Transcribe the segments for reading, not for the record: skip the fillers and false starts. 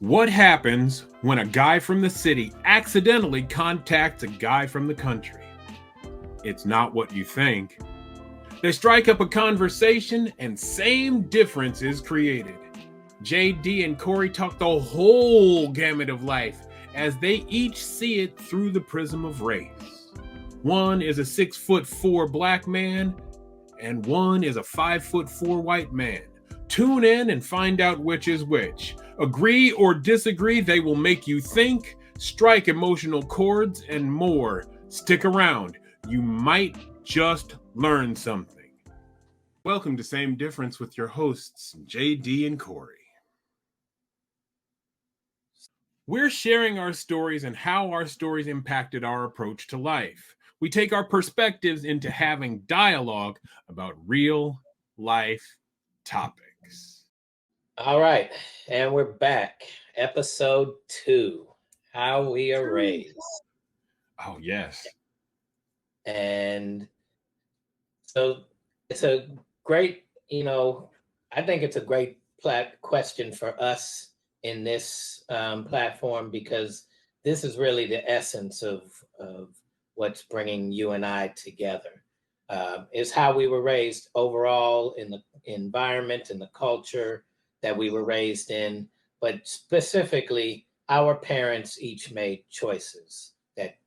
What happens when a guy from the city accidentally contacts a guy from the country? It's not what you think. They strike up a conversation and same difference is created. JD and Kory talk the whole gamut of life as they each see it through the prism of race. One is a 6'4" black man, and one is a 5'4" white man. Tune in and find out which is which. Agree or disagree, they will make you think, strike emotional chords, and more. Stick around. You might just learn something. Welcome to Same Difference with your hosts, JD and Kory. We're sharing our stories and how our stories impacted our approach to life. We take our perspectives into having dialogue about real life topics. All right, and we're back. Episode 2, How We Are Raised. Oh, yes. And so it's a great, I think it's a great question for us in this platform, because this is really the essence of what's bringing you and I together. Is how we were raised overall in the environment and the culture that we were raised in, but specifically, our parents each made choices that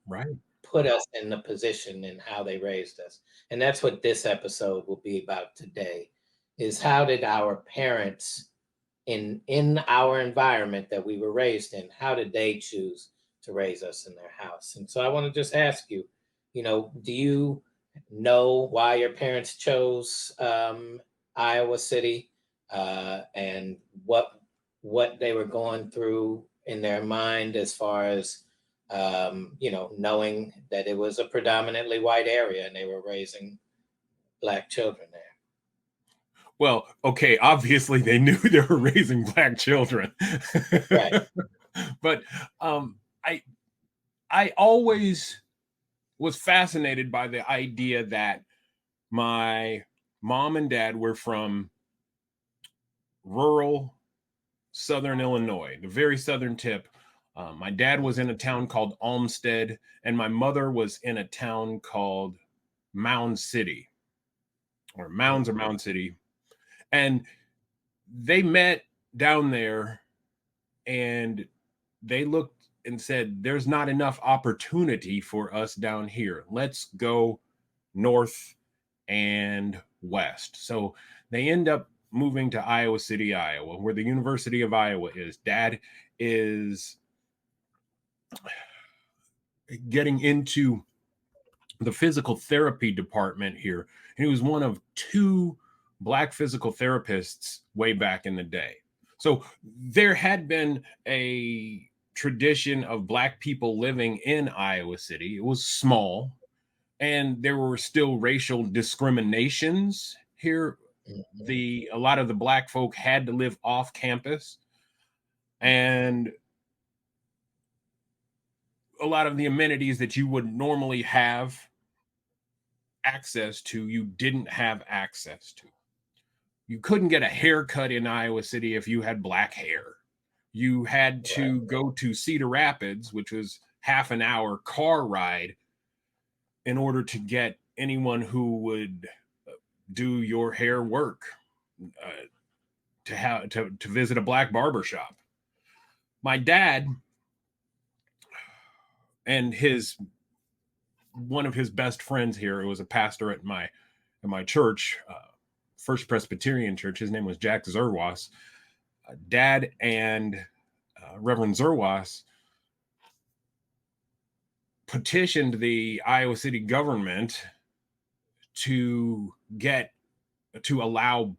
put us in the position in how they raised us. And that's what this episode will be about today, is how did our parents in our environment that we were raised in, how did they choose to raise us in their house? And so I want to just ask you, do you know why your parents chose Iowa City, and what they were going through in their mind as far as knowing that it was a predominantly white area and they were raising black children there? Well, okay, obviously they knew they were raising black children. Right. But I always was fascinated by the idea that my mom and dad were from rural southern Illinois, the very southern tip. My dad was in a town called Olmsted, and my mother was in a town called Mound City, or Mounds or Mound City. And they met down there and they looked and said, there's not enough opportunity for us down here. Let's go north and west. So they end up moving to Iowa City, Iowa, where the University of Iowa is. Dad is getting into the physical therapy department here. And he was one of 2 black physical therapists way back in the day. So there had been a tradition of black people living in Iowa City. It was small, and there were still racial discriminations here. A lot of the black folk had to live off campus, and a lot of the amenities that you would normally have access to, you didn't have access to. You couldn't get a haircut in Iowa City if you had black hair. You had to go to Cedar Rapids, which was half an hour car ride, in order to get anyone who would do your hair work, to visit a black barber shop. My dad and one of his best friends here, who was a pastor at my church, First Presbyterian Church. His name was Jack Zerwas. Dad and Reverend Zerwas petitioned the Iowa City government to allow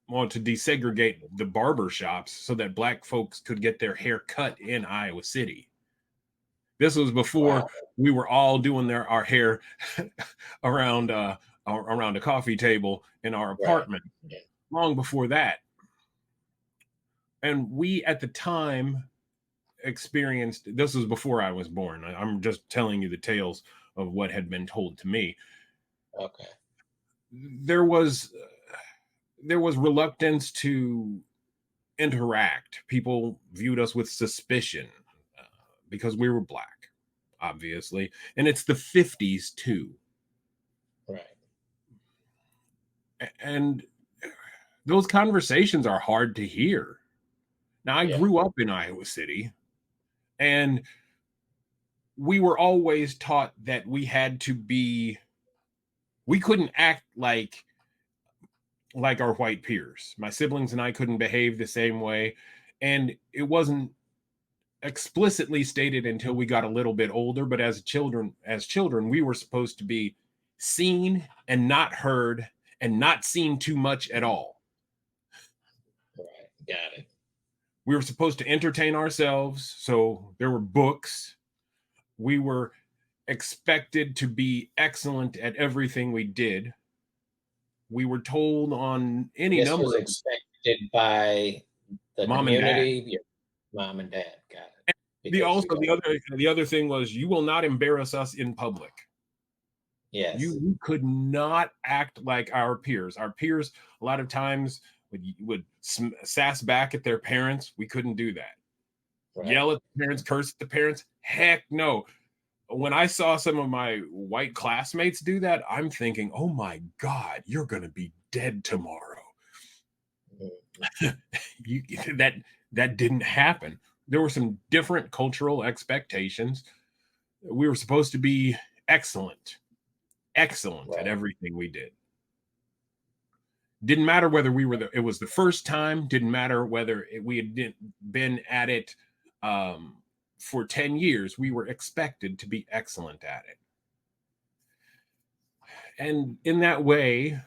to desegregate the barber shops so that black folks could get their hair cut in Iowa City. This was before we were all doing our hair around a coffee table in our apartment. Long before that. And we at the time experienced, this was before I was born. I'm just telling you the tales of what had been told to me. Okay. There was reluctance to interact. People viewed us with suspicion because we were Black, obviously. And it's the 50s too. Right. And those conversations are hard to hear. Now, I Yeah. grew up in Iowa City, and we were always taught that we couldn't act like our white peers. My siblings and I couldn't behave the same way. And it wasn't explicitly stated until we got a little bit older, but as children, we were supposed to be seen and not heard and not seen too much at all. Right. Got it. We were supposed to entertain ourselves, so there were books. We were expected to be excellent at everything we did. We were told on any This number was of expected by the mom and dad. community, your mom and dad. Got it. The other thing was, you will not embarrass us in public. Yes. You could not act like our peers. Our peers, a lot of times, would sass back at their parents. We couldn't do that. Right. Yell at the parents, curse at the parents. Heck no. When I saw some of my white classmates do that, I'm thinking, oh my God, you're going to be dead tomorrow. That didn't happen. There were some different cultural expectations. We were supposed to be excellent Right. at everything we did. Didn't matter whether it was the first time, didn't matter whether we had been at it for 10 years, we were expected to be excellent at it. And in that way,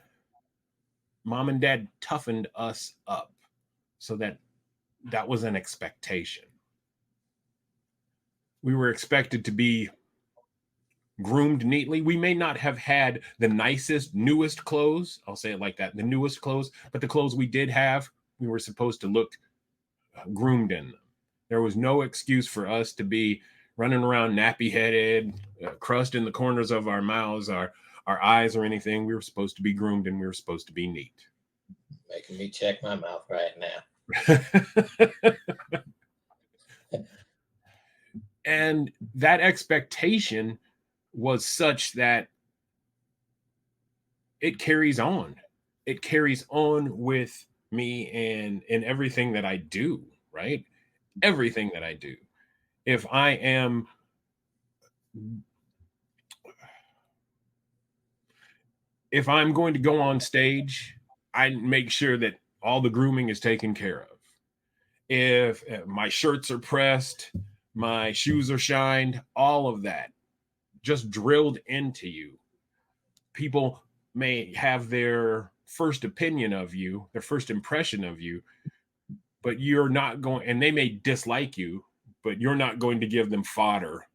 mom and dad toughened us up so that was an expectation. We were expected to be groomed neatly. We may not have had the nicest, newest clothes. I'll say it like that, the newest clothes, but the clothes we did have, we were supposed to look groomed in them. There was no excuse for us to be running around nappy-headed, crust in the corners of our mouths, our eyes, or anything. We were supposed to be groomed, and we were supposed to be neat. Making me check my mouth right now. And that expectation was such that it carries on. It carries on with me and in everything that I do, right? Everything that I do. If I'm going to go on stage, I make sure that all the grooming is taken care of. If my shirts are pressed, my shoes are shined, all of that just drilled into you. People may have their first opinion of you, their first impression of you, but you're not going, and they may dislike you, but you're not going to give them fodder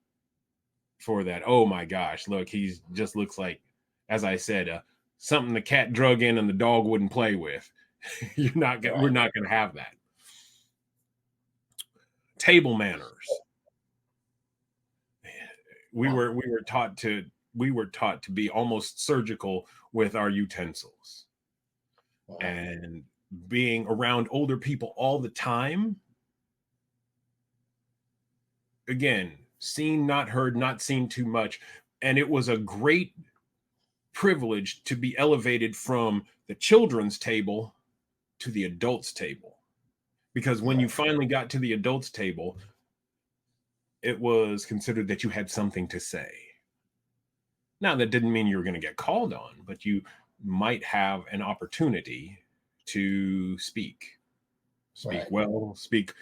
for that. Oh my gosh, look, he just looks like, as I said, something the cat drug in and the dog wouldn't play with. We're not going to have that. Table manners. We were taught to be almost surgical with our utensils. Wow. And being around older people all the time, again, seen, not heard, not seen too much. And it was a great privilege to be elevated from the children's table to the adults' table. Because when you finally got to the adults' table, it was considered that you had something to say. Now, that didn't mean you were going to get called on, but you might have an opportunity to speak. Speak well, speak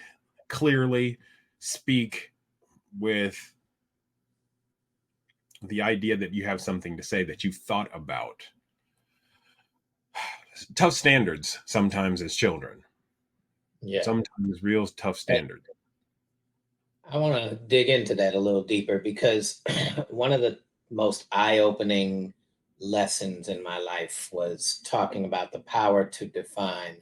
clearly, speak with the idea that you have something to say, that you've thought about. Tough standards sometimes as children. Yeah. Sometimes real tough standards. I want to dig into that a little deeper, because one of the most eye-opening lessons in my life was talking about the power to define,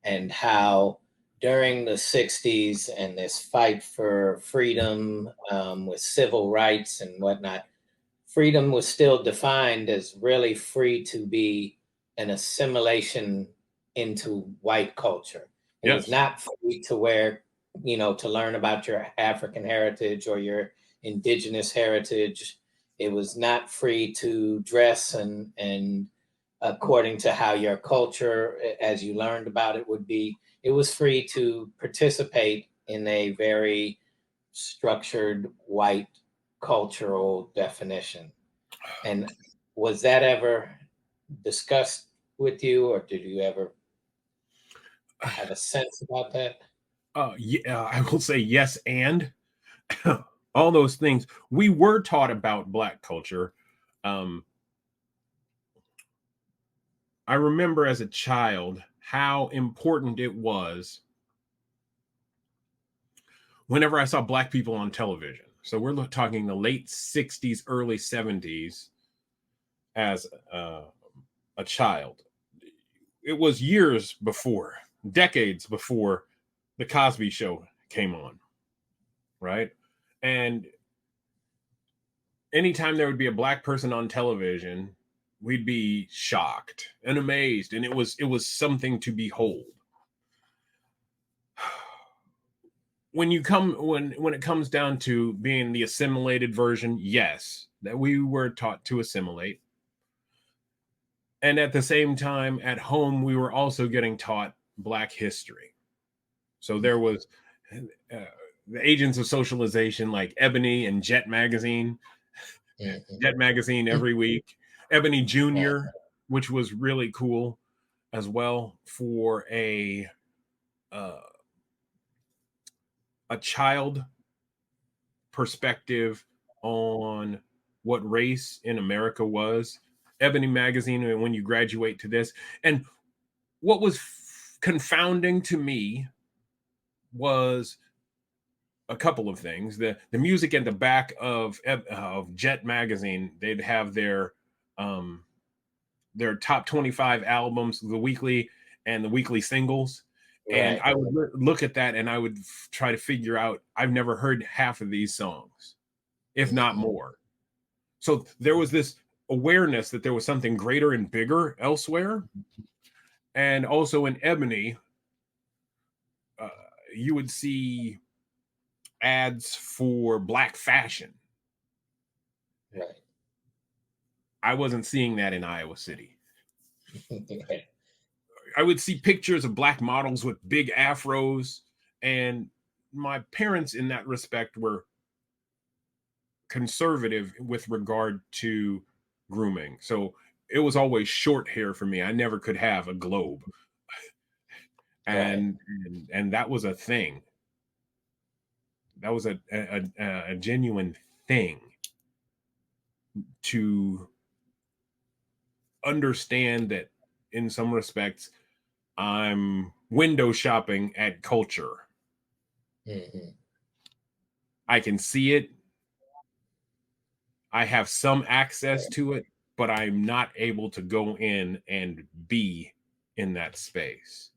and how during the 60s and this fight for freedom with civil rights and whatnot, freedom was still defined as really free to be an assimilation into white culture. It was Yes. not free to wear, to learn about your African heritage or your indigenous heritage. It was not free to dress and according to how your culture, as you learned about it, would be. It was free to participate in a very structured white cultural definition. And was that ever discussed with you, or did you ever have a sense about that? Yeah, I will say yes, and all those things. We were taught about Black culture. Um, I remember as a child how important it was whenever I saw Black people on television. So we're talking the late 60s, early 70s as a child. It was years before, decades before the Cosby Show came on, right? And anytime there would be a Black person on television, we'd be shocked and amazed, and it was something to behold. When it comes down to being the assimilated version, yes, that we were taught to assimilate, and at the same time at home we were also getting taught Black history. So there was the agents of socialization like Ebony and Jet magazine. Mhm. Jet magazine every week. Ebony Right. Jr., which was really cool as well for uh, a child perspective on what race in America was. Ebony magazine, and when you graduate to this, and what was confounding to me was a couple of things. The music at the back of Jet magazine, they'd have their top 25 albums, the weekly and the weekly singles. And Right. I would look at that and I would try to figure out, I've never heard half of these songs, if not Mhm. more. So there was this awareness that there was something greater and bigger elsewhere. And also in Ebony, uh, you would see ads for Black fashion. Right. I wasn't seeing that in Iowa City. Right. I would see pictures of Black models with big afros, and my parents, in that respect, were conservative with regard to grooming. So it was always short hair for me. I never could have a globe, Right. and that was a thing. That was a genuine thing to understand that in some respects I'm window shopping at culture. Mhm. I can see it. I have some access to it, but I'm not able to go in and be in that space.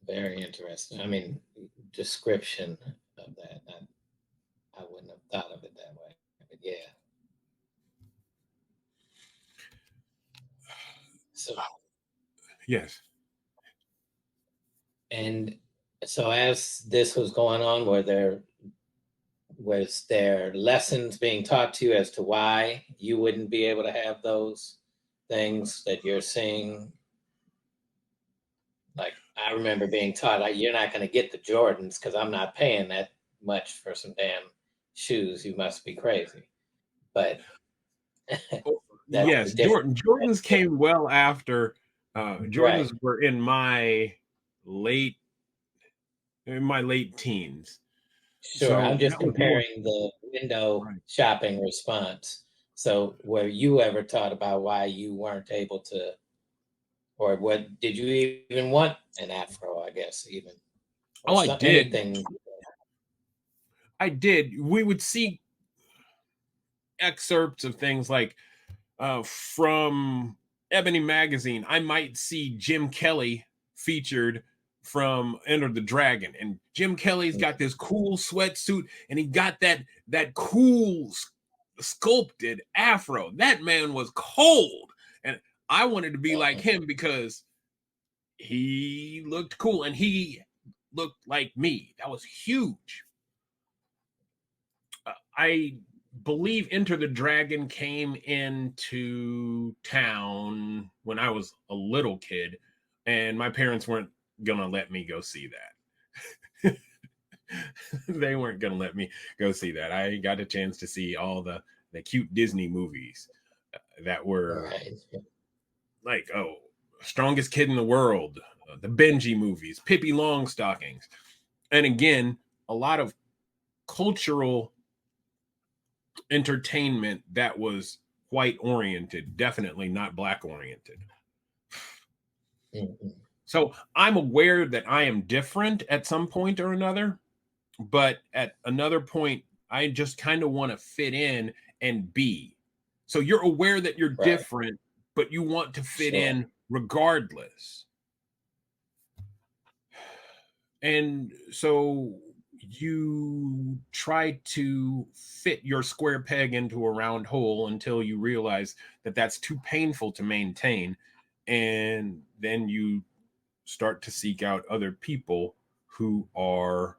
Very interesting. I mean, description of that. I wouldn't have thought of it that way. But yeah. So Yes. and so as this was going on, was there lessons being taught to you as to why you wouldn't be able to have those things that you're seeing? Like I remember being taught, like, you're not going to get the Jordans because I'm not paying that much for some damn shoes. You must be crazy. But Oh, that's the yes, difference. Jordans came well after. Right. Jordans were late in my late teens. Sure. I'm So just that was more comparing the window right. shopping response. So were you ever taught about why you weren't able to, or what did you even want an afro, I guess, even, or Oh, I some did. anything? I did. We would see excerpts of things like from Ebony magazine. I might see Jim Kelly featured from Enter the Dragon, and Jim Kelly's got this cool sweatsuit, and he got that cool sculpted afro. That man was cold, and I wanted to be like him because he looked cool and he looked like me. That was huge. I believe Enter the Dragon came into town when I was a little kid, and my parents weren't gonna let me go see that. They weren't gonna let me go see that. I got a chance to see all the cute Disney movies that were Right. like, oh, Strongest Kid in the World, the Benji movies, Pippi Longstockings, and again, a lot of cultural entertainment that was white oriented, definitely not black oriented. Mm-hmm. So I'm aware that I am different at some point or another, but at another point, I just kind of want to fit in and be. So you're aware that you're Right. different, but you want to fit Sure. in regardless. And so you try to fit your square peg into a round hole until you realize that that's too painful to maintain. And then you start to seek out other people who are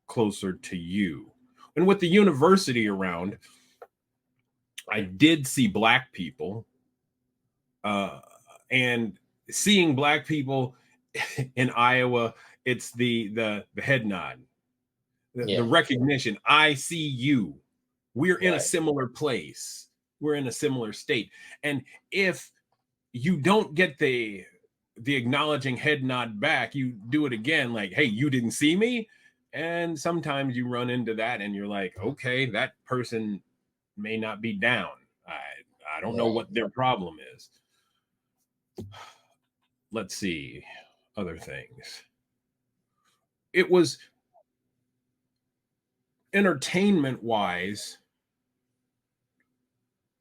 closer to you. And with the university around, I did see black people. Uh, and seeing black people in Iowa, it's the head nod, the Yeah. recognition. I see you. We're in a Right. similar place. We're in a similar state. And if you don't get the acknowledging head nod back, you do it again, like, hey, you didn't see me. And sometimes you run into that and you're like, okay, that person may not be down. I don't know Right. what their problem is. Let's see other things. It was entertainment wise.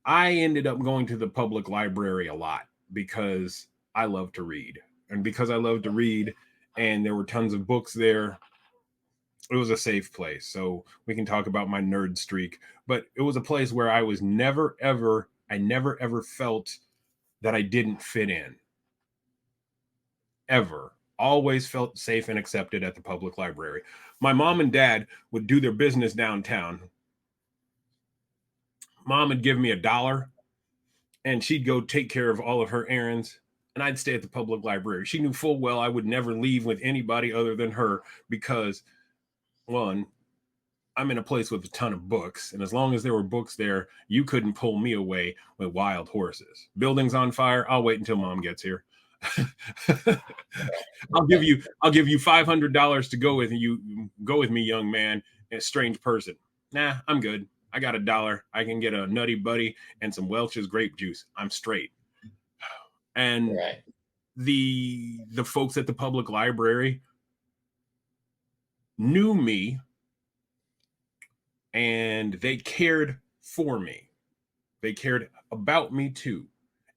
I ended up going to the public library a lot because I love to read. And because I love to read and there were tons of books there, it was a safe place. So we can talk about my nerd streak, but it was a place where I was never ever I never ever felt that I didn't fit in. Ever. Always felt safe and accepted at the public library. My mom and dad would do their business downtown. Mom would give me $1 and she'd go take care of all of her errands and I'd stay at the public library. She knew full well I would never leave with anybody other than her because, one, I'm in a place with a ton of books, and as long as there were books there, you couldn't pull me away with wild horses. Buildings on fire, I'll wait until mom gets here. I'll give you $500 to go with you. Go with me, young man, a strange person. Nah, I'm good. I got $1. I can get a Nutty Buddy and some Welch's grape juice. I'm straight. And Right. the folks at the public library knew me and they cared for me. They cared about me too.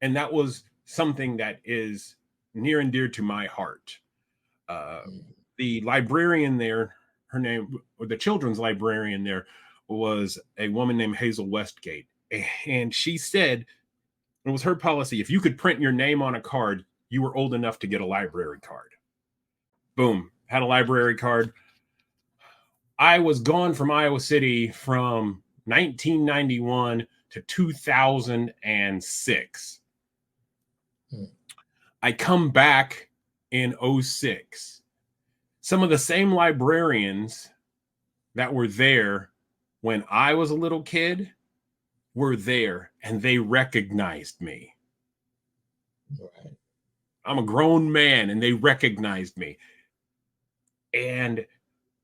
And that was something that is near and dear to my heart. Uh, the librarian there, her name, or the children's librarian there, was a woman named Hazel Westgate. And she said it was her policy if you could print your name on a card, you were old enough to get a library card. Boom, had a library card. I was gone from Iowa City from 1991 to 2006. I come back in 06. Some of the same librarians that were there when I was a little kid were there and they recognized me. Right. I'm a grown man and they recognized me. And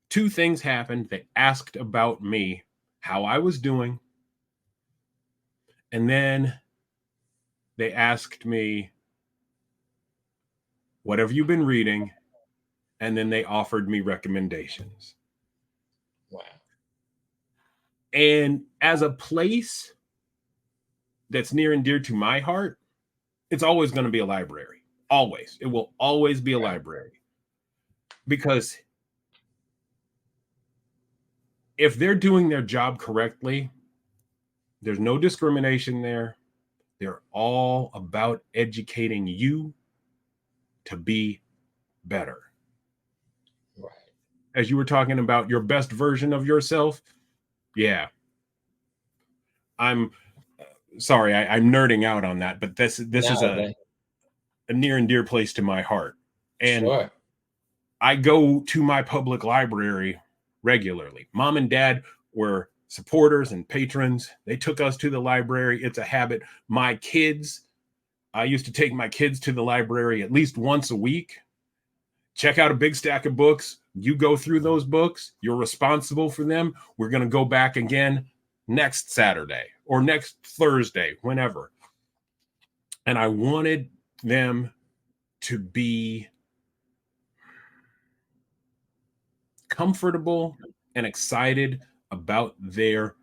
two things happened. They asked about me, how I was doing. And then they asked me, what have you been reading? And then they offered me recommendations. Wow. And as a place that's near and dear to my heart, it's always going to be a library. Always. It will always be a library. Because if they're doing their job correctly, there's no discrimination there. They're all about educating you to be better. Right. As you were talking about your best version of yourself, yeah. I'm sorry, I'm nerding out on that, but this is No, a near and dear place to my heart. And sure. I go to my public library regularly. Mom and dad were supporters and patrons. They took us to the library. It's a habit. I used to take my kids to the library at least once a week. Check out a big stack of books. You go through those books. You're responsible for them. We're going to go back again next Saturday or next Thursday, whenever. And I wanted them to be comfortable and excited about their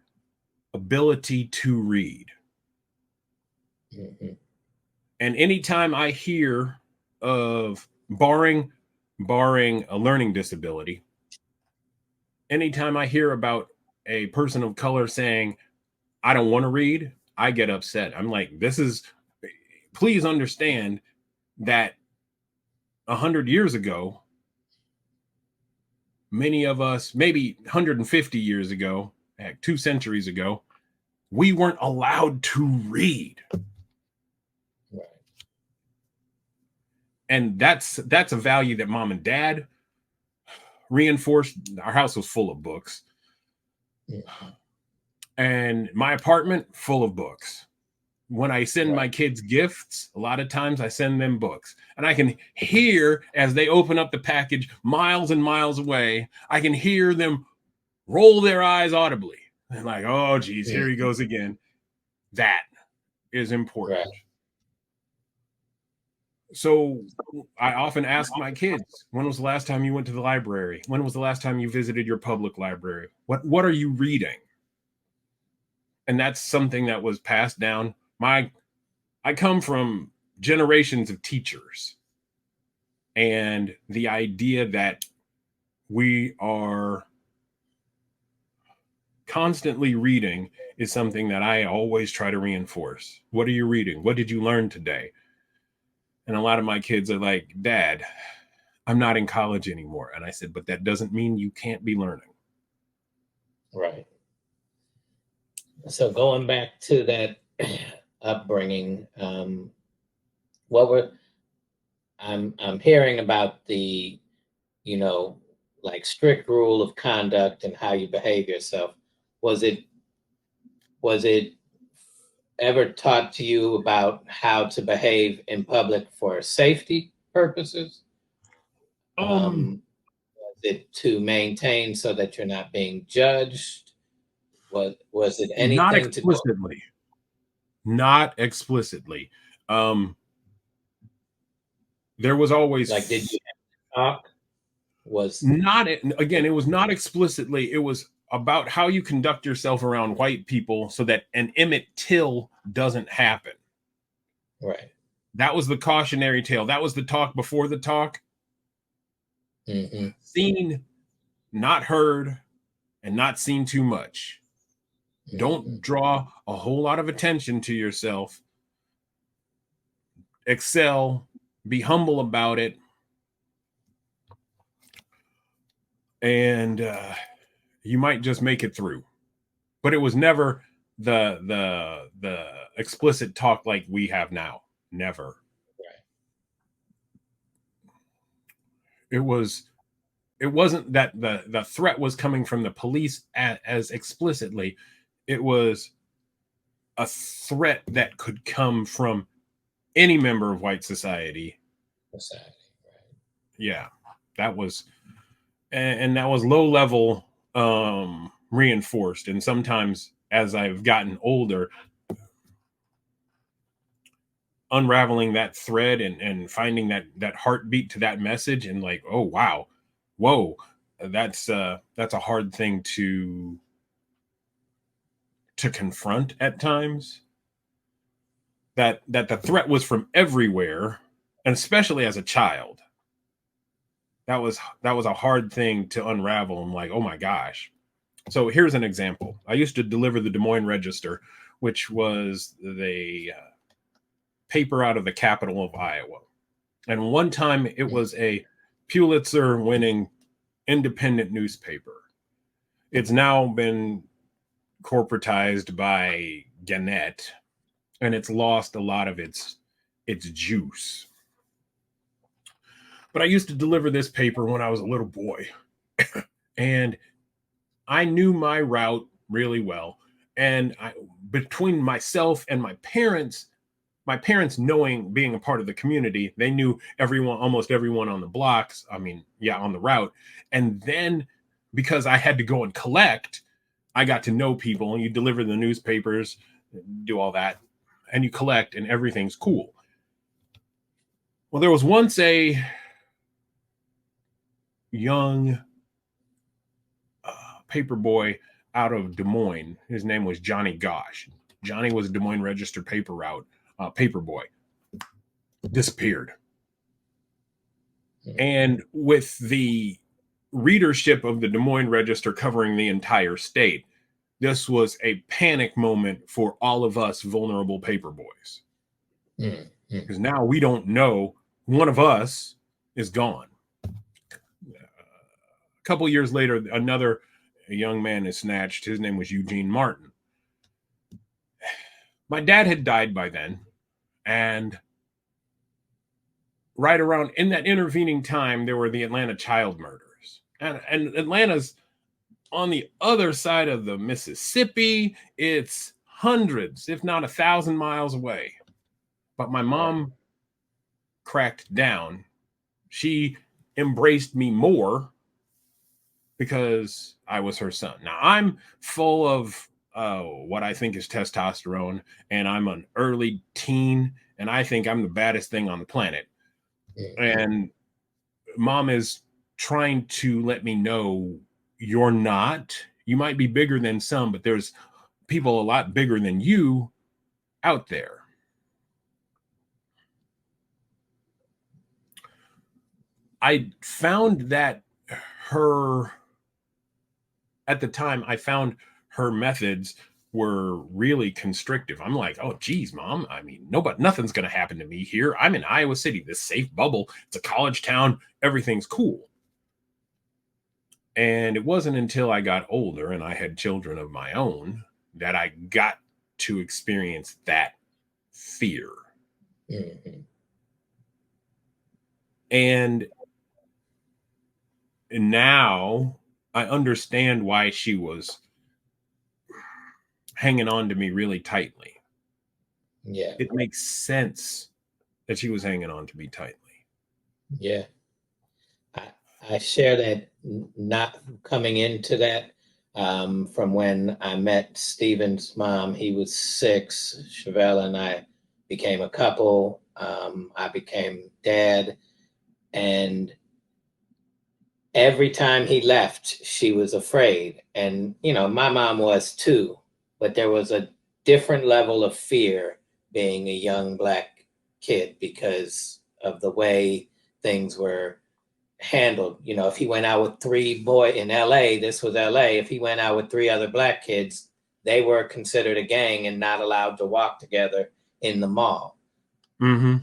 ability to read. Mm-hmm. And anytime I hear of barring a learning disability, anytime I hear about a person of color saying, I don't want to read, I get upset. I'm like, please understand that 100 years ago, many of us, maybe 150 years ago, 2 centuries ago, we weren't allowed to read. Right. And that's a value that mom and dad reinforced. Our house was full of books. Mm-hmm. And my apartment full of books. When I send Right. my kids gifts, a lot of times I send them books. And I can hear as they open up the package miles and miles away, I can hear them roll their eyes audibly. And like, oh, geez, here he goes again. That is important. Right. So I often ask my kids, when was the last time you went to the library? When was the last time you visited your public library? What are you reading? And that's something that was passed down. I come from generations of teachers, and the idea that we are constantly reading is something that I always try to reinforce. What are you reading? What did you learn today? And a lot of my kids are like, Dad, I'm not in college anymore. And I said, but that doesn't mean you can't be learning. Right. So going back to that upbringing, I'm hearing about the, like strict rule of conduct and how you behave yourself. Was it ever taught to you about how to behave in public for safety purposes? Was it to maintain so that you're not being judged? Was it Not anything to do? explicitly. Not explicitly. There was always Like, did you have to talk? it was not explicitly. It was about how you conduct yourself around white people so that an Emmett Till doesn't happen. Right. That was the cautionary tale. That was the talk before the talk. Mm-hmm. Seen, not heard, and not seen too much. Mm-hmm. Don't draw a whole lot of attention to yourself. Excel, be humble about it. And you might just make it through. But it was never the explicit talk like we have now. Never. Right. It wasn't that the threat was coming from the police as explicitly. It was a threat that could come from any member of white society. Right. Yeah, that was, and that was low level reinforced. And sometimes as I've gotten older, unraveling that thread and finding that heartbeat to that message and like, oh, wow, whoa, that's a hard thing to confront at times. That the threat was from everywhere, and especially as a child. That was a hard thing to unravel. I'm like, oh my gosh. So here's an example. I used to deliver the Des Moines Register, which was the paper out of the capital of Iowa. And one time it was a Pulitzer-winning independent newspaper. It's now been corporatized by Gannett, and it's lost a lot of its juice. But I used to deliver this paper when I was a little boy, and I knew my route really well. And between myself and my parents knowing, being a part of the community, they knew everyone, almost everyone on the blocks. I mean, yeah, on the route. And then because I had to go and collect, I got to know people, and you deliver the newspapers, do all that, and you collect, and everything's cool. Well, there was once a young paper boy out of Des Moines. His name was Johnny Gosh. Johnny was a Des Moines registered paper route paper boy. Disappeared. And with the readership of the Des Moines Register covering the entire state, this was a panic moment for all of us vulnerable paper boys. Because now we don't know, one of us is gone. A couple years later, another young man is snatched. His name was Eugene Martin. My dad had died by then, and right around in that intervening time, there were the Atlanta child murders. And Atlanta's on the other side of the Mississippi. It's hundreds, if not 1,000 miles away. But my mom cracked down. She embraced me more because I was her son. Now, I'm full of what I think is testosterone, and I'm an early teen, and I think I'm the baddest thing on the planet. And mom is trying to let me know, you're not. You might be bigger than some, but there's people a lot bigger than you out there. I found that at the time, I found her methods were really constrictive. I'm like, oh, geez, mom. I mean, nothing's going to happen to me here. I'm in Iowa City, this safe bubble. It's a college town. Everything's cool. And it wasn't until I got older and I had children of my own that I got to experience that fear. And now I understand why she was hanging on to me really tightly. Yeah. It makes sense that she was hanging on to me tightly. Yeah. I share that, not coming into that, from when I met Stephen's mom. He was 6. Chevelle and I became a couple. I became dad. And every time he left, she was afraid. And, my mom was too. But there was a different level of fear being a young Black kid because of the way things were handled. If he went out with 3 boys in LA, this was LA. If he went out with 3 other Black kids, they were considered a gang and not allowed to walk together in the mall. It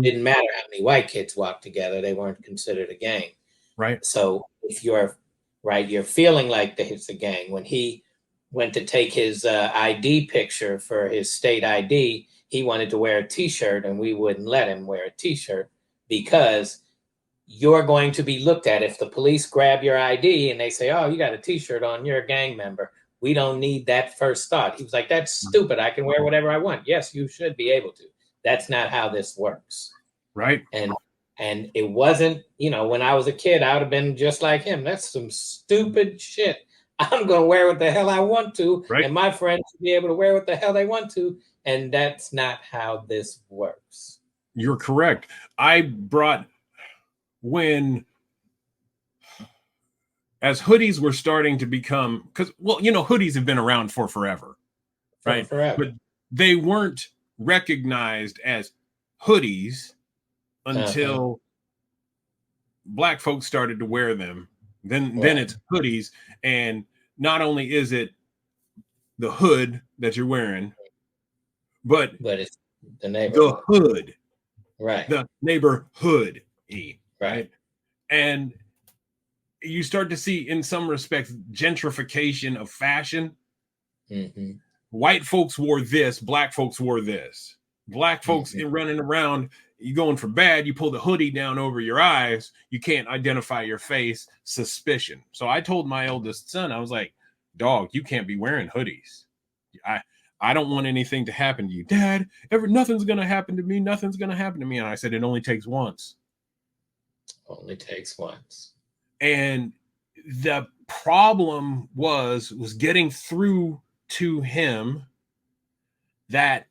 didn't matter how many white kids walked together. They weren't considered a gang. Right. So if you're feeling like it's a gang. When he went to take his ID picture for his state ID, he wanted to wear a T-shirt, and we wouldn't let him wear a T-shirt because you're going to be looked at. If the police grab your ID and they say, oh, you got a T-shirt on, you're a gang member. We don't need that first thought. He was like, that's stupid. I can wear whatever I want. Yes, you should be able to. That's not how this works. Right. And it wasn't, when I was a kid, I would have been just like him. That's some stupid shit. I'm going to wear what the hell I want to. Right. And my friends should be able to wear what the hell they want to. And that's not how this works. You're correct. As hoodies were starting to become, because, hoodies have been around for forever, right? Forever. But they weren't recognized as hoodies until Black folks started to wear them. Then it's hoodies. And not only is it the hood that you're wearing, but it's the neighborhood. The hood. Right. The neighborhood. Right. And you start to see, in some respects, gentrification of fashion. Mm-hmm. White folks wore this, black folks wore this. Black folks in running around, you going for bad, you pull the hoodie down over your eyes, you can't identify your face, suspicion. So I told my eldest son, I was like, dog, you can't be wearing hoodies. I don't want anything to happen to you. Dad, nothing's going to happen to me. Nothing's going to happen to me. And I said, it only takes once. Only takes once. And the problem was getting through to him that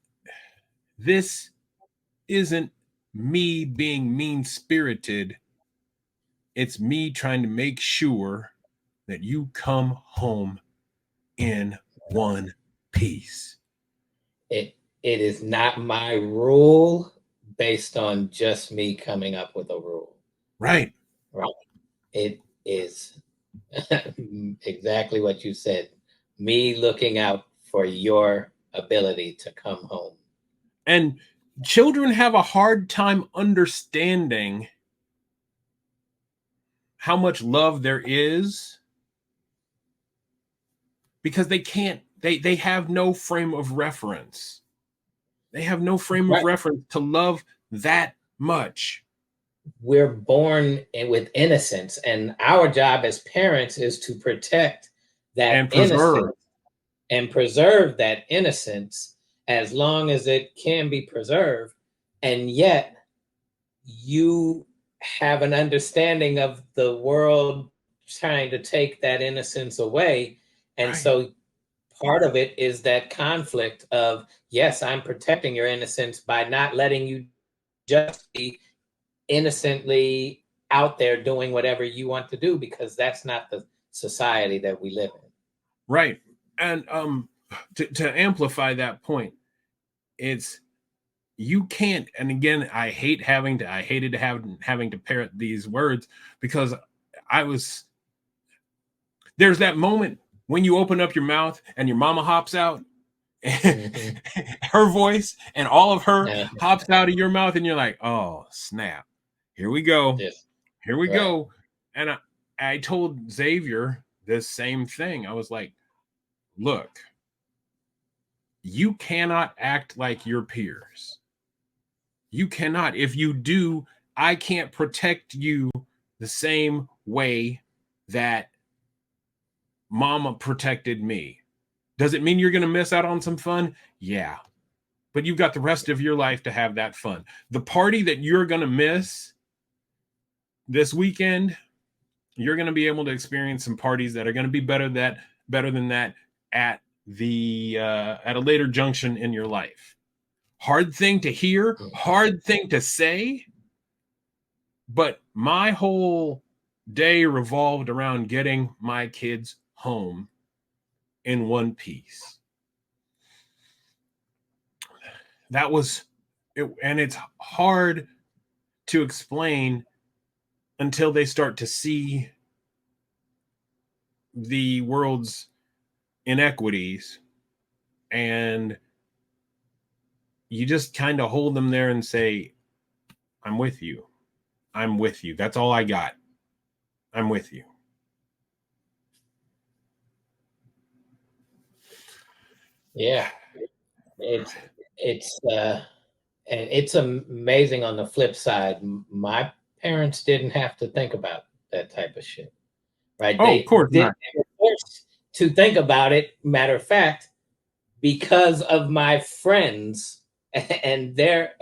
this isn't me being mean-spirited. It's me trying to make sure that you come home in one piece. It is not my rule based on just me coming up with a rule. Right. It is exactly what you said. Me looking out for your ability to come home. And children have a hard time understanding how much love there is because they can't, they have no frame of reference. They have no frame of reference to love that much. We're born with innocence, and our job as parents is to protect that innocence and preserve that innocence as long as it can be preserved. And yet you have an understanding of the world trying to take that innocence away. And so part of it is that conflict of, yes, I'm protecting your innocence by not letting you just be innocently out there doing whatever you want to do, because that's not the society that we live in. Right. And to amplify that point, it's, you can't, and again, I hated having to parrot these words, because there's that moment when you open up your mouth and your mama hops out, her voice and all of her hops out of your mouth, and you're like, oh snap, here we go. Yes. Here we go. And I told Xavier this same thing. I was like, look, you cannot act like your peers. You cannot. If you do, I can't protect you the same way that mama protected me. Does it mean you're going to miss out on some fun? Yeah. But you've got the rest of your life to have that fun. The party that you're going to miss this weekend, you're going to be able to experience some parties that are going to be better than that at a later junction in your life. Hard thing to hear, hard thing to say, but my whole day revolved around getting my kids home in one piece. That was it, and it's hard to explain until they start to see the world's inequities, and you just kind of hold them there and say, I'm with you. I'm with you. That's all I got. I'm with you. Yeah. It's amazing. On the flip side, my parents didn't have to think about that type of shit, right? Of course not. They were forced to think about it, matter of fact, because of my friends and their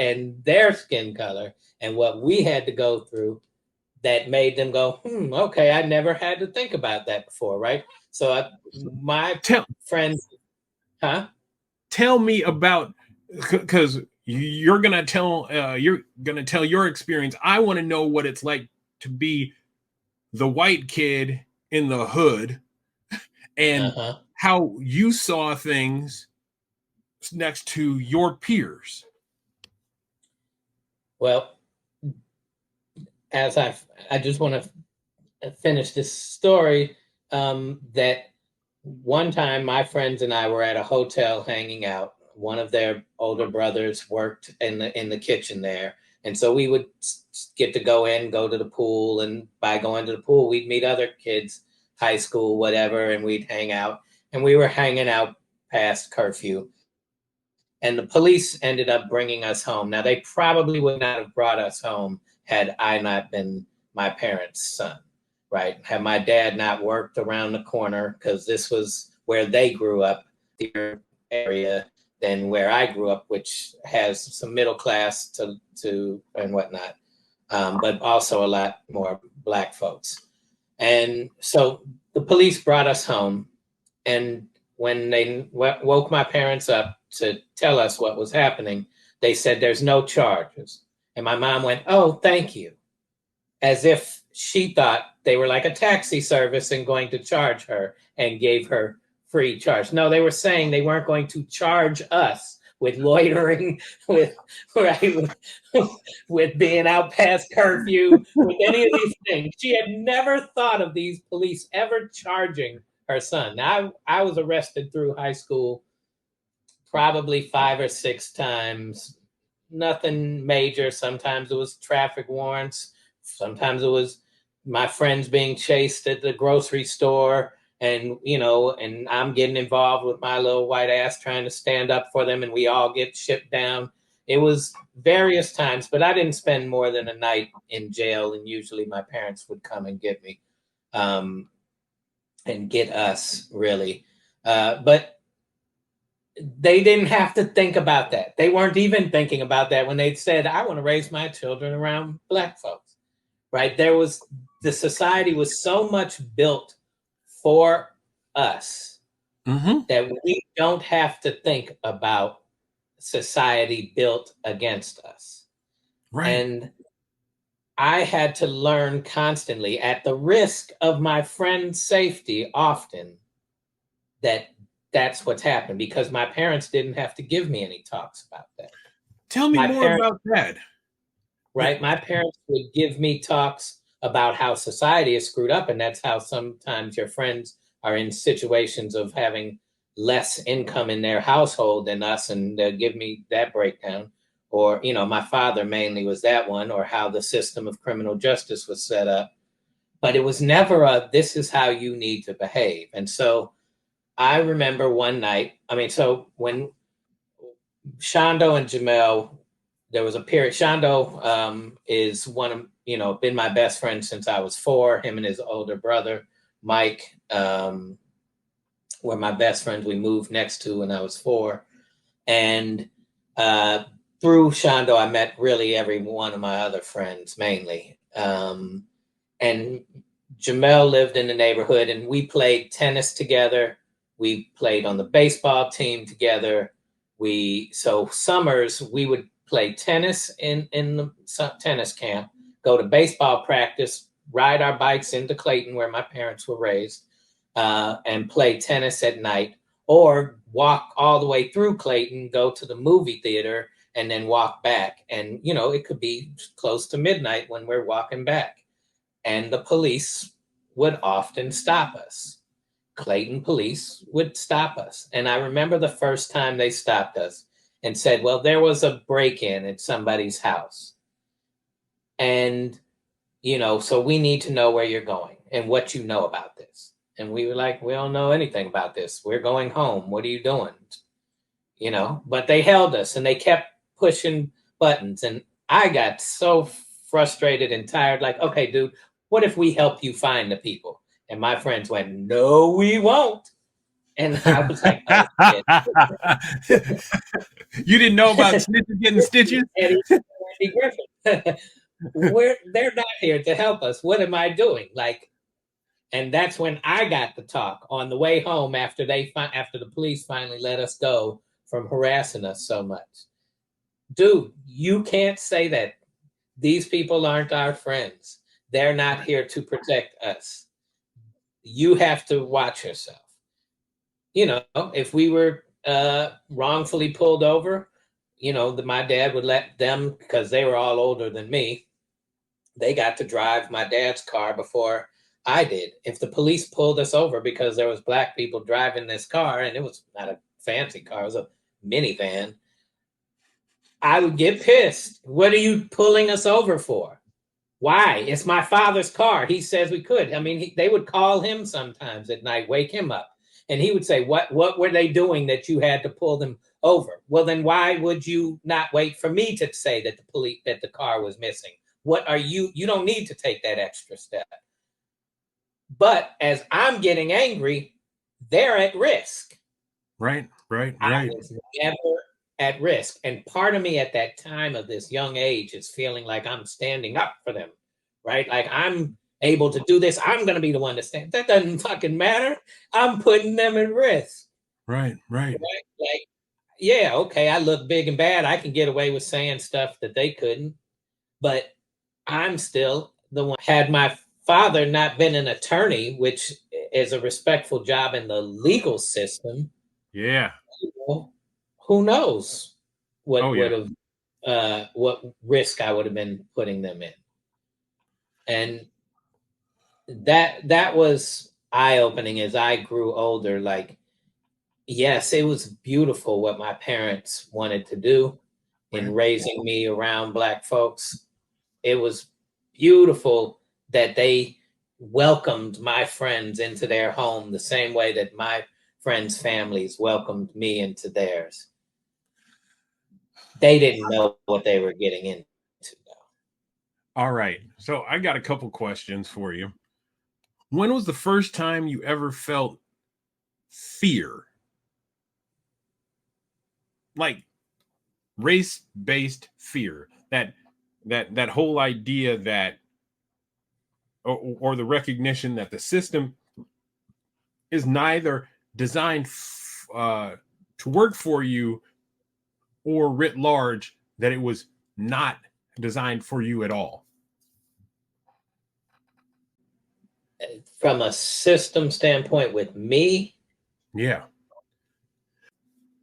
skin color and what we had to go through, that made them go, okay, I never had to think about that before, right? So my friends, tell me about, because you're gonna tell your experience. I want to know what it's like to be the white kid in the hood, and how you saw things next to your peers. Well, as I just want to finish this story, that one time my friends and I were at a hotel hanging out. One of their older brothers worked in the kitchen there. And so we would get to go to the pool. And by going to the pool, we'd meet other kids, high school, whatever, and we'd hang out. And we were hanging out past curfew. And the police ended up bringing us home. Now, they probably would not have brought us home had I not been my parents' son, right? Had my dad not worked around the corner, because this was where they grew up, the area, than where I grew up, which has some middle class to and whatnot, but also a lot more Black folks. And so the police brought us home, and when they woke my parents up to tell us what was happening, they said, "There's no charges." And my mom went, "Oh, thank you," as if she thought they were like a taxi service and going to charge her, and gave her free charge. No, they were saying they weren't going to charge us with loitering, with right, with being out past curfew, with any of these things. She had never thought of these police ever charging her son. Now, I was arrested through high school probably 5 or 6 times. Nothing major. Sometimes it was traffic warrants. Sometimes it was my friends being chased at the grocery store, and and I'm getting involved with my little white ass trying to stand up for them, and we all get shipped down. It was various times, but I didn't spend more than a night in jail, and usually my parents would come and get me, and get us, really. But they didn't have to think about that. They weren't even thinking about that when they said, "I want to raise my children around Black folks," right? The society was so much built for us that we don't have to think about society built against us. Right. And I had to learn constantly, at the risk of my friend's safety often, that that's what's happened, because my parents didn't have to give me any talks about that. Tell me more about that. Right? My parents would give me talks about how society is screwed up, and that's how sometimes your friends are in situations of having less income in their household than us, and they'll give me that breakdown. Or, my father mainly was that one, or how the system of criminal justice was set up. But it was never this is how you need to behave. And so I remember one night, so when Shondo and Jamel, there was a period. Shondo is one of, been my best friend since I was 4. Him and his older brother, Mike, were my best friends. We moved next to when I was 4. And through Shondo, I met really every one of my other friends, mainly. And Jamel lived in the neighborhood, and we played tennis together. We played on the baseball team together. So summers, we would play tennis in the tennis camp, go to baseball practice, ride our bikes into Clayton, where my parents were raised, and play tennis at night, or walk all the way through Clayton, go to the movie theater, and then walk back. And, it could be close to midnight when we're walking back. And the police would often stop us. Clayton police would stop us. And I remember the first time they stopped us and said, "Well, there was a break-in at somebody's house. And, so we need to know where you're going and what you know about this." And we were like, "We don't know anything about this. We're going home. What are you doing?" But they held us, and they kept pushing buttons. And I got so frustrated and tired, like, "Okay, dude, what if we help you find the people?" And my friends went, "No, we won't." And I was like, "Oh, shit." You didn't know about snitches getting stitches? Eddie Griffin. They're not here to help us. What am I doing? And that's when I got the talk on the way home after the police finally let us go from harassing us so much. "Dude, you can't say that. These people aren't our friends. They're not here to protect us. You have to watch yourself." If we were wrongfully pulled over, my dad would let them, because they were all older than me, they got to drive my dad's car before I did. If the police pulled us over because there was Black people driving this car, and it was not a fancy car, it was a minivan, I would get pissed. What are you pulling us over for? Why? It's my father's car. He says we could. I mean, they would call him sometimes at night, wake him up. And he would say, what were they doing that you had to pull them over? Well, then why would you not wait for me to say that the car was missing? What are you don't need to take that extra step. But as I'm getting angry, they're at risk. Right. I was never at risk. And part of me at that time of this young age is feeling like I'm standing up for them, right? Like I'm able to do this. I'm going to be the one to stand. That doesn't fucking matter. I'm putting them at risk. Right. Like, yeah, okay, I look big and bad. I can get away with saying stuff that they couldn't, but I'm still the one. Had my father not been an attorney, which is a respectful job in the legal system, Yeah. Who knows what Oh, would yeah. have what risk I would have been putting them in. And that was eye-opening as I grew older. Like, yes, it was beautiful what my parents wanted to do in raising me around Black folks. It was beautiful that they welcomed my friends into their home the same way that my friends' families welcomed me into theirs. They didn't know what they were getting into. All right. So I got a couple questions for you. When was the first time you ever felt fear? Like race-based fear. That whole idea that or the recognition that the system is neither designed to work for you or writ large that it was not designed for you at all. From a system standpoint with me, Yeah.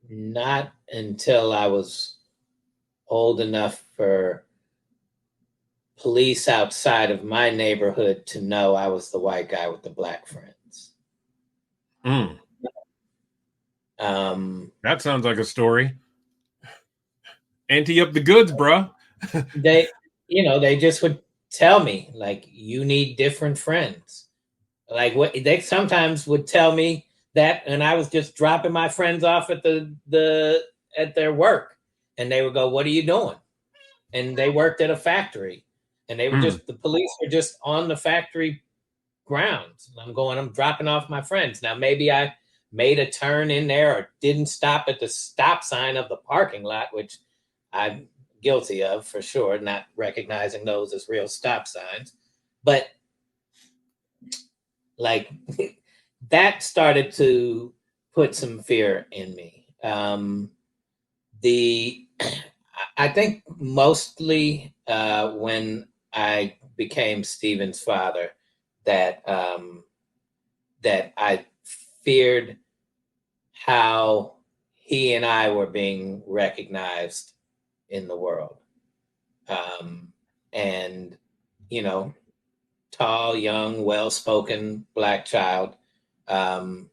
not until I was old enough for police outside of my neighborhood to know I was the white guy with the Black friends. Mm. That sounds like a story. Ante up the goods, bruh. They just would tell me, like, you need different friends. Like, what they sometimes would tell me that, and I was just dropping my friends off at at their work, and they would go, "What are you doing?" And they worked at a factory, and they were the police were just on the factory grounds. I'm dropping off my friends. Now, maybe I made a turn in there or didn't stop at the stop sign of the parking lot, which I'm guilty of for sure, not recognizing those as real stop signs. But like that started to put some fear in me. I think mostly when I became Stephen's father, that that I feared how he and I were being recognized in the world. And tall, young, well-spoken Black child. I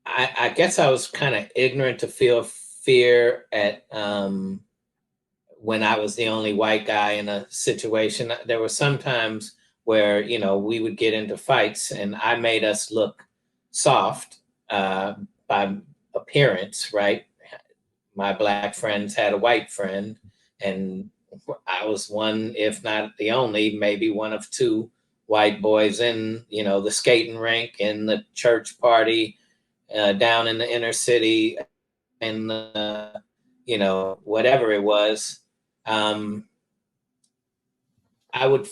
I guess I was kind of ignorant to feel fear at when I was the only white guy in a situation. There were some times where we would get into fights, and I made us look soft by appearance, right? My Black friends had a white friend, and I was one, if not the only, maybe one of two white boys in the skating rink, in the church party, down in the inner city, and whatever it was. I would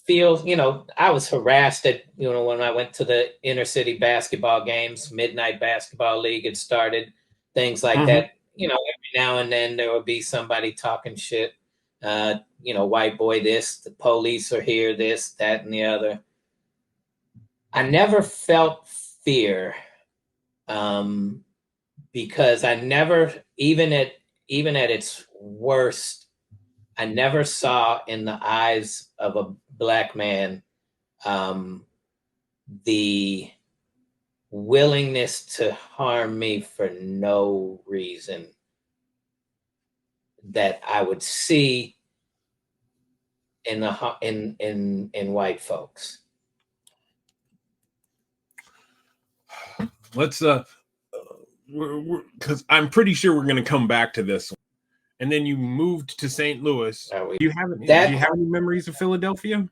feel, I was harassed at, when I went to the inner city basketball games, midnight basketball league had started, things like that. Every now and then there would be somebody talking shit. White boy this, the police are here, this, that, and the other. I never felt fear. Because I never, even at its worst, I never saw in the eyes of a Black man the willingness to harm me for no reason. that I would see in white folks. Let's because I'm pretty sure we're going to come back to this one. And then you moved to St. Louis. Do you have any memories of Philadelphia?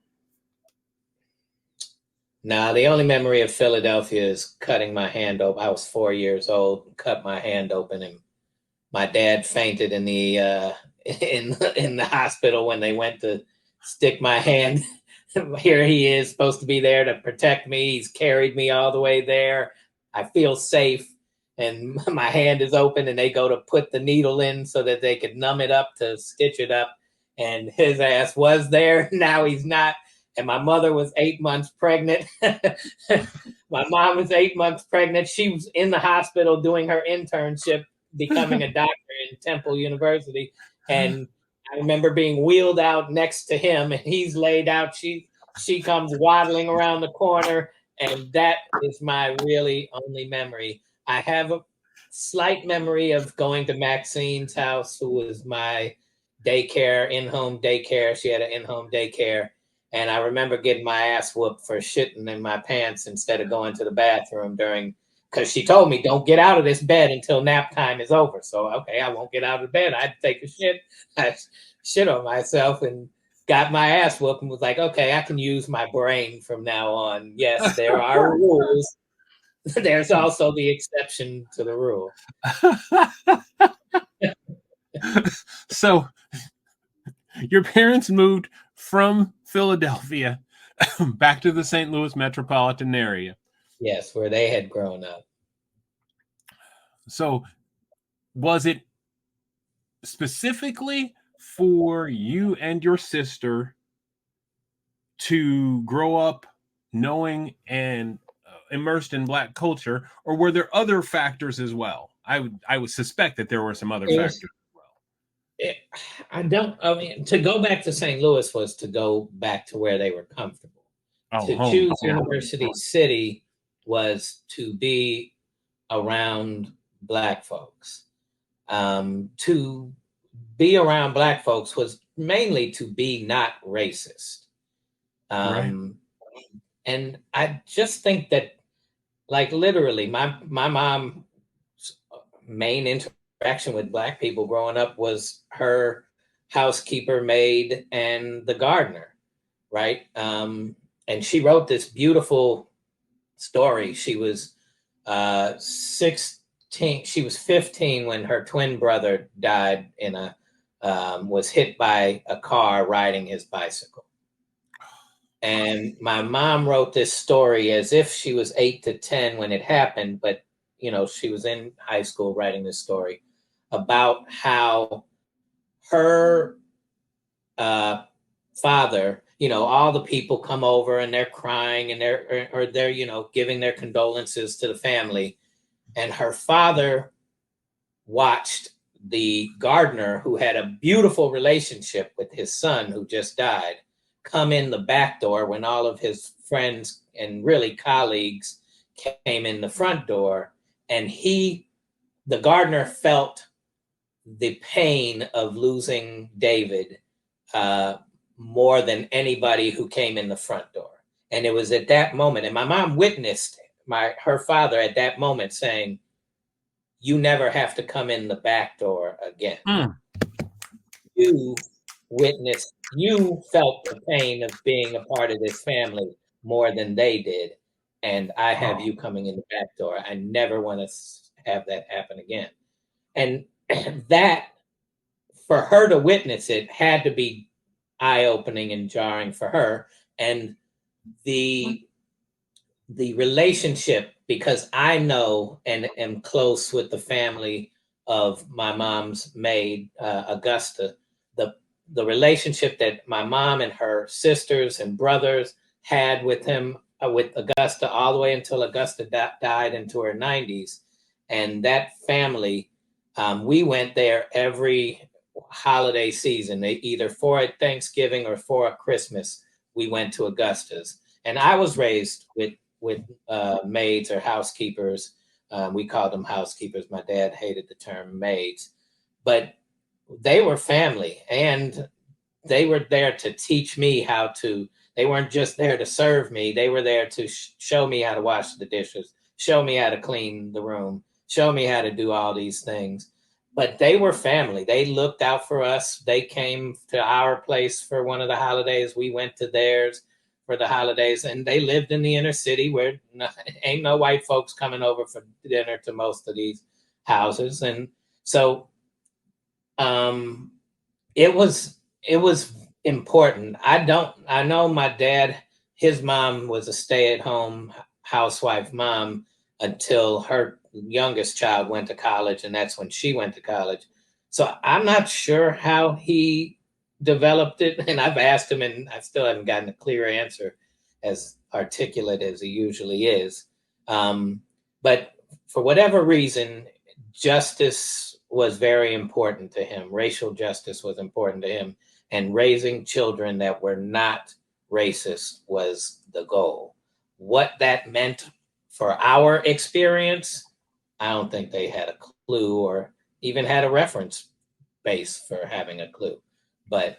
No, the only memory of Philadelphia is cutting my hand open. I was 4 years old, cut my hand open, and my dad fainted in the in the hospital when they went to stick my hand. Here he is, supposed to be there to protect me. He's carried me all the way there. I feel safe, and my hand is open, and they go to put the needle in so that they could numb it up to stitch it up. And his ass was there. Now he's not. And my mother was 8 months pregnant. My mom was 8 months pregnant. She was in the hospital doing her internship, becoming a doctor in Temple University. And I remember being wheeled out next to him, and he's laid out. She comes waddling around the corner, and that is my really only memory. I have a slight memory of going to Maxine's house, who was my daycare, in-home daycare. She had an in-home daycare. And I remember getting my ass whooped for shitting in my pants instead of going to the bathroom because she told me, don't get out of this bed until nap time is over. So, okay, I won't get out of the bed. I had to take a shit. I shit on myself and got my ass whooped and was like, okay, I can use my brain from now on. Yes, there are rules. There's also the exception to the rule. So your parents moved from Philadelphia back to the St. Louis metropolitan area. Yes, where they had grown up. So was it specifically for you and your sister to grow up knowing and immersed in Black culture, or were there other factors as well? I would suspect that there were some other factors. I mean, to go back to St. Louis was to go back to where they were comfortable. To choose University City was to be around Black folks. To be around Black folks was mainly to be not racist. And I just think that, like, literally, my mom's main interaction with Black people growing up was her housekeeper, maid, and the gardener, right? And she wrote this beautiful story. She was 16. She was 15 when her twin brother died was hit by a car riding his bicycle. And my mom wrote this story as if she was 8 to 10 when it happened, but she was in high school writing this story about how her father, all the people come over and they're crying and they're giving their condolences to the family. And her father watched the gardener, who had a beautiful relationship with his son who just died, come in the back door when all of his friends and really colleagues came in the front door. And the gardener felt the pain of losing David more than anybody who came in the front door. And it was at that moment, and my mom witnessed her father at that moment saying, "You never have to come in the back door again." You felt the pain of being a part of this family more than they did. And I have you coming in the back door. I never want to have that happen again. And that, for her to witness it, had to be eye-opening and jarring for her. And the relationship, because I know and am close with the family of my mom's maid, Augusta, the relationship that my mom and her sisters and brothers had with him, with Augusta, all the way until Augusta died into her 90s. And that family, we went there every holiday season, either for a Thanksgiving or for a Christmas. We went to Augusta's, and I was raised with maids or housekeepers. We called them housekeepers. My dad hated the term maids, but they were family, and they were there to teach me how to. They weren't just there to serve me. They were there to show me how to wash the dishes, show me how to clean the room, show me how to do all these things. But they were family. They looked out for us. They came to our place for one of the holidays. We went to theirs for the holidays, and they lived in the inner city where ain't no white folks coming over for dinner to most of these houses. And so um, it was important. I know my dad, his mom was a stay-at-home housewife mom until her youngest child went to college, and that's when she went to college. So I'm not sure how he developed it, and I've asked him, and I still haven't gotten a clear answer as articulate as he usually is. But for whatever reason, justice was very important to him. Racial justice was important to him, and raising children that were not racist was the goal. What that meant for our experience, I don't think they had a clue or even had a reference base for having a clue, but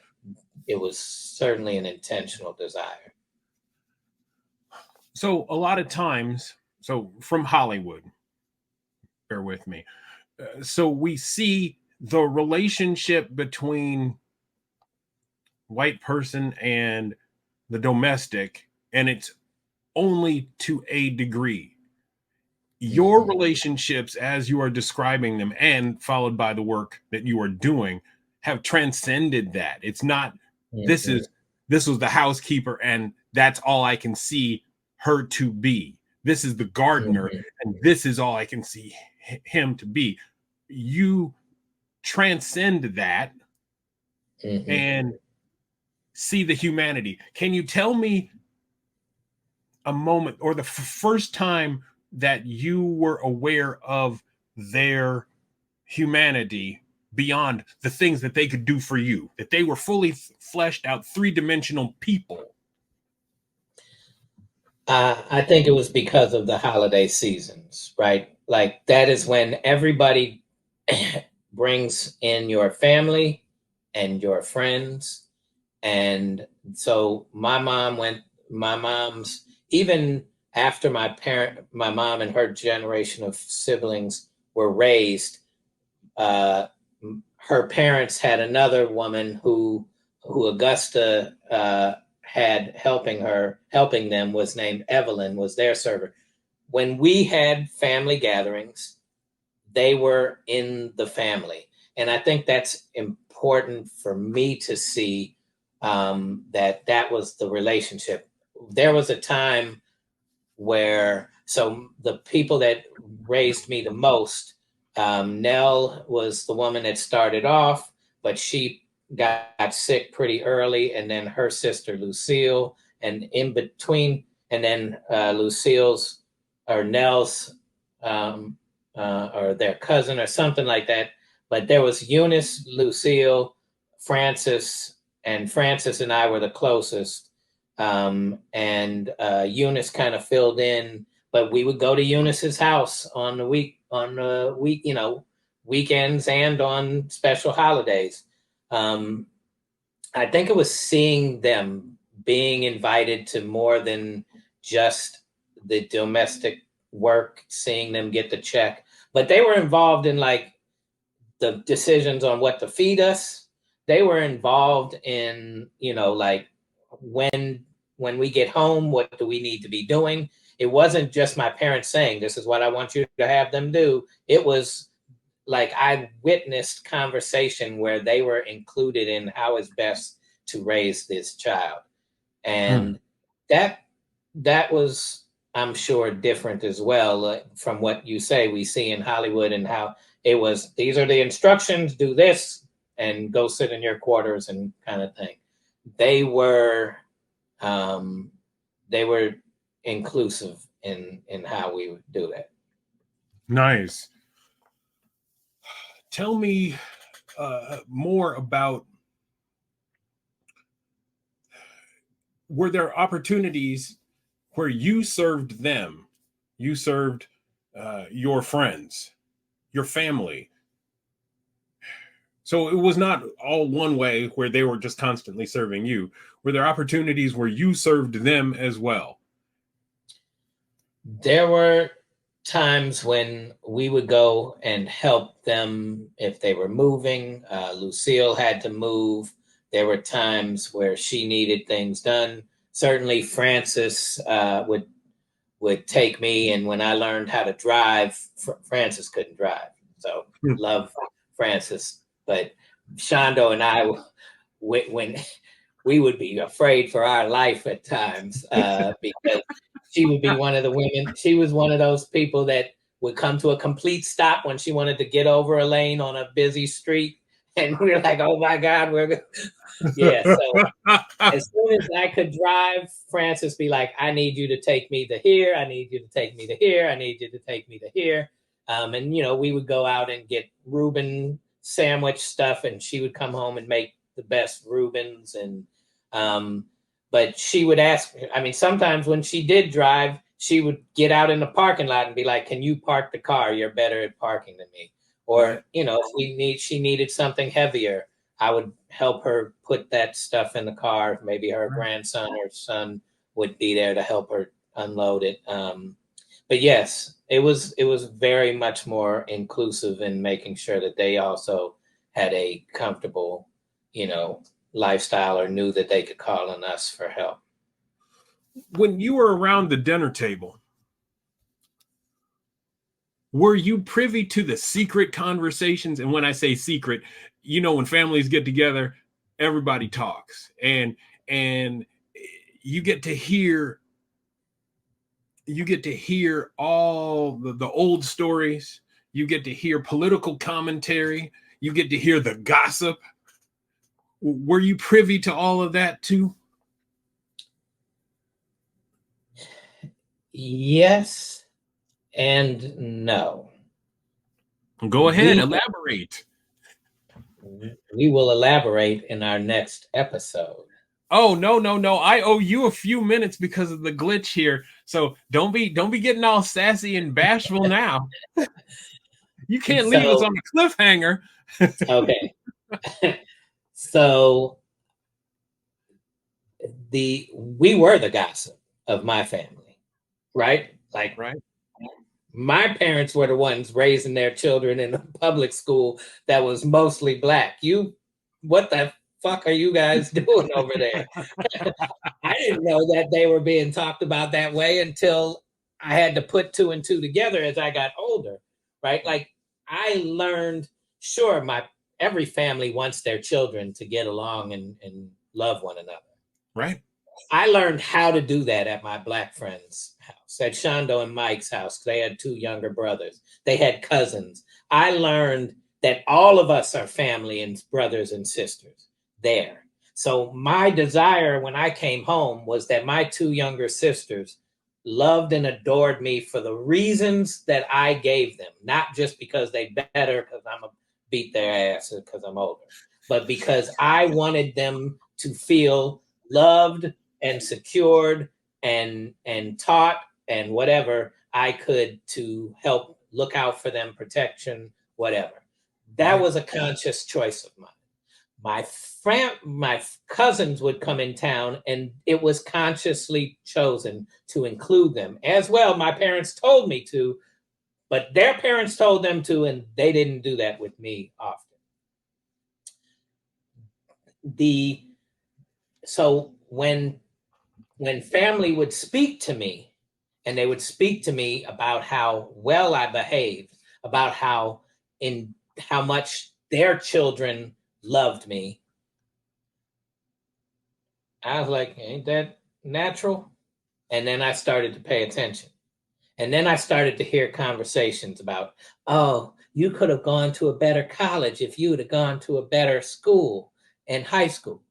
it was certainly an intentional desire. So a lot of times, so from Hollywood, bear with me. So we see the relationship between white person and the domestic, and it's only to a degree. Your Mm-hmm. relationships, as you are describing them, and followed by the work that you are doing, have transcended that. It's not this Mm-hmm. is this was the housekeeper, and that's all I can see her to be. This is the gardener, Mm-hmm. and this is all I can see him to be. You transcend that Mm-hmm. and see the humanity. Can you tell me a moment or the first time that you were aware of their humanity beyond the things that they could do for you, that they were fully fleshed out three-dimensional people? I think it was because of the holiday seasons, right? Like that is when everybody brings in your family and your friends. And so my mom's, even after my mom and her generation of siblings were raised, uh, her parents had another woman who Augusta had helping them was named Evelyn, was their server. When we had family gatherings, they were in the family, and I think that's important for me to see, that was the relationship. There was a time where, so the people that raised me the most, Nell was the woman that started off, but she got sick pretty early, and then her sister Lucille, and in between, and then Lucille's or Nell's, or their cousin or something like that. But there was Eunice, Lucille, Francis, and Francis and I were the closest, and Eunice kind of filled in. But we would go to Eunice's house on the week, weekends and on special holidays. Um, I think it was seeing them being invited to more than just the domestic work, seeing them get the check, but they were involved in like the decisions on what to feed us. They were involved in, like when we get home, what do we need to be doing? It wasn't just my parents saying, this is what I want you to have them do. It was like I witnessed conversation where they were included in how is best to raise this child. Hmm. And that that was, I'm sure, different as well, from what you say we see in Hollywood, and how it was, these are the instructions, do this and go sit in your quarters and kind of thing. They were um, they were inclusive in how we would do that. Nice. Tell me more about, were there opportunities where you served them, you served your friends, your family, So it was not all one way where they were just constantly serving you. Were there opportunities where you served them as well? There were times when we would go and help them if they were moving. Lucille had to move. There were times where she needed things done. Certainly, Francis would take me, and when I learned how to drive, Francis couldn't drive. So love Francis, but Shondo and I, when we would be afraid for our life at times because she would be one of the women. She was one of those people that would come to a complete stop when she wanted to get over a lane on a busy street. And we were like, oh my God, yeah. So as soon as I could drive, Francis be like, I need you to take me to here. I need you to take me to here. I need you to take me to here. And, we would go out and get Reuben sandwich stuff, and she would come home and make the best Reubens. And, but she would ask, sometimes when she did drive, she would get out in the parking lot and be like, can you park the car? You're better at parking than me. Or, if she needed something heavier, I would help her put that stuff in the car. Maybe her grandson or son would be there to help her unload it. But yes, it was very much more inclusive in making sure that they also had a comfortable, lifestyle, or knew that they could call on us for help. When you were around the dinner table, were you privy to the secret conversations? And when I say secret, when families get together, everybody talks, and you get to hear all the old stories. You get to hear political commentary. You get to hear the gossip. Were you privy to all of that too? Yes and no. Go ahead, elaborate. We will elaborate in our next episode. Oh, no. I owe you a few minutes because of the glitch here. So don't be getting all sassy and bashful now. You can't leave us on a cliffhanger. Okay. So we were the gossip of my family, right? Like, right. My parents were the ones raising their children in a public school that was mostly Black. What the fuck are you guys doing over there? I didn't know that they were being talked about that way until I had to put two and two together as I got older, right? Like, I learned, sure, every family wants their children to get along and love one another. Right. I learned how to do that at my Black friend's house, at Shondo and Mike's house. They had two younger brothers. They had cousins. I learned that all of us are family and brothers and sisters there. So my desire when I came home was that my two younger sisters loved and adored me for the reasons that I gave them, not just because they better because I'm a beat their ass because I'm older, but because I wanted them to feel loved and secured and taught and whatever I could to help look out for them, protection, whatever. That was a conscious choice of mine. My cousins would come in town, and it was consciously chosen to include them as well. My parents told me to, but their parents told them to, and they didn't do that with me often. So when family would speak to me, and they would speak to me about how well I behaved, about how much their children loved me, I was like, ain't that natural? And then I started to pay attention. And then I started to hear conversations about, oh, you could have gone to a better college if you would have gone to a better school and high school.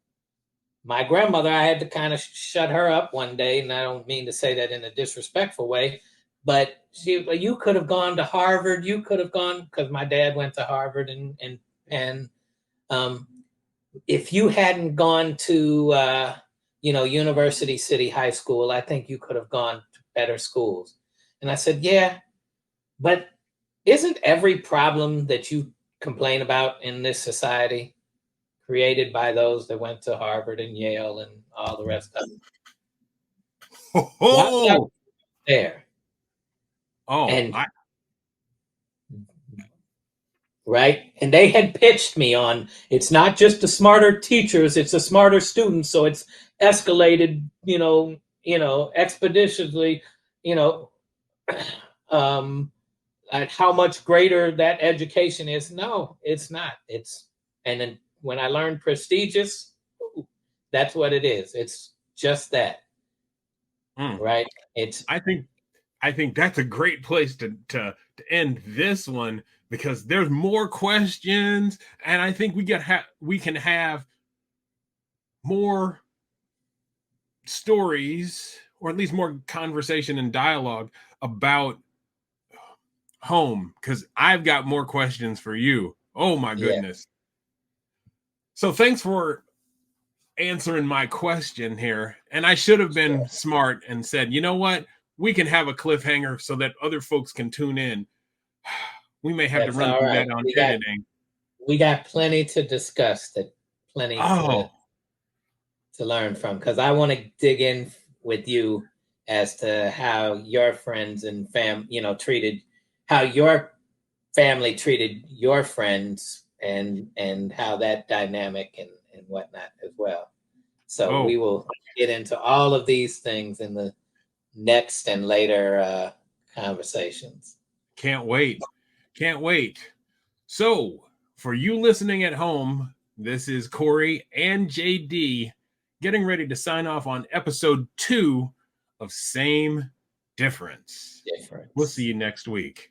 My grandmother, I had to kind of shut her up one day, and I don't mean to say that in a disrespectful way, but you could have gone to Harvard. You could have gone, because my dad went to Harvard, and if you hadn't gone to University City High School, I think you could have gone to better schools. And I said, yeah, but isn't every problem that you complain about in this society, created by those that went to Harvard and Yale and all the rest of them. Why would I be there? And right, and they had pitched me on, it's not just the smarter teachers, it's the smarter students, so it's escalated, expeditiously, at how much greater that education is. No, it's not. And then when I learned prestigious, that's what it is. It's just that. Right? I think that's a great place to end this one, because there's more questions, and I think we can have more stories, or at least more conversation and dialogue about home, because I've got more questions for you. Oh my goodness. So thanks for answering my question here. And I should have been smart and said, you know what? We can have a cliffhanger so that other folks can tune in. We may have to run through that on editing. We got plenty to discuss, plenty to learn from, because I want to dig in with you as to how your friends and how your family treated your friends, and how that dynamic and whatnot as well. So we will get into all of these things in the next and later conversations. Can't wait. So for you listening at home, this is Kory and JD getting ready to sign off on episode 2 of Same Difference. We'll see you next week.